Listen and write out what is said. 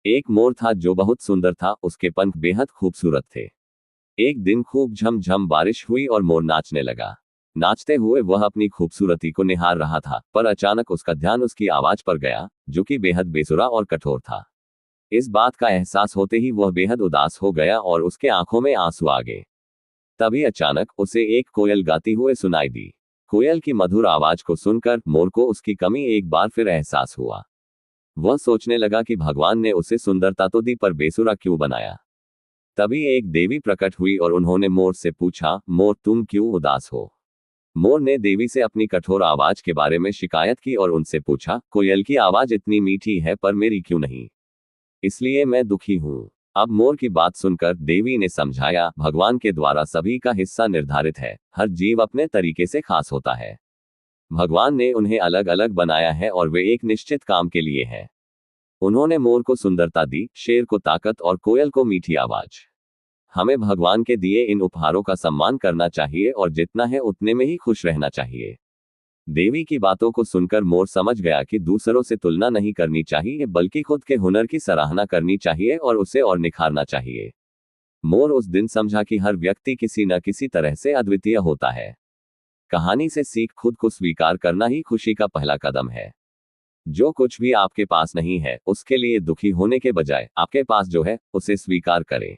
एक मोर था जो बहुत सुंदर था, उसके पंख बेहद खूबसूरत थे। एक दिन खूब झमझम बारिश हुई और मोर नाचने लगा। नाचते हुए वह अपनी खूबसूरती को निहार रहा था, पर अचानक उसका ध्यान उसकी आवाज पर गया, जो कि बेहद बेसुरा और कठोर था। इस बात का एहसास होते ही वह बेहद उदास हो गया और उसके आंखों में आंसू आ गए। तभी अचानक उसे एक कोयल गाती हुए सुनाई दी। कोयल की मधुर आवाज को सुनकर मोर को उसकी कमी एक बार फिर एहसास हुआ। वह सोचने लगा कि भगवान ने उसे सुंदरता तो दी, पर बेसुरा क्यों बनाया। तभी एक देवी प्रकट हुई और उन्होंने मोर से पूछा, मोर तुम क्यों उदास हो। मोर ने देवी से अपनी कठोर आवाज के बारे में शिकायत की और उनसे पूछा, कोयल की आवाज इतनी मीठी है पर मेरी क्यों नहीं, इसलिए मैं दुखी हूँ। अब मोर की बात सुनकर देवी ने समझाया, भगवान के द्वारा सभी का हिस्सा निर्धारित है, हर जीव अपने तरीके से खास होता है। भगवान ने उन्हें अलग अलग बनाया है और वे एक निश्चित काम के लिए है। उन्होंने मोर को सुंदरता दी, शेर को ताकत और कोयल को मीठी आवाज। हमें भगवान के दिए इन उपहारों का सम्मान करना चाहिए और जितना है उतने में ही खुश रहना चाहिए। देवी की बातों को सुनकर मोर समझ गया कि दूसरों से तुलना नहीं करनी चाहिए, बल्कि खुद के हुनर की सराहना करनी चाहिए और उसे और निखारना चाहिए। मोर उस दिन समझा कि हर व्यक्ति किसी न किसी तरह से अद्वितीय होता है। कहानी से सीख, खुद को स्वीकार करना ही खुशी का पहला कदम है। जो कुछ भी आपके पास नहीं है, उसके लिए दुखी होने के बजाय आपके पास जो है, उसे स्वीकार करें।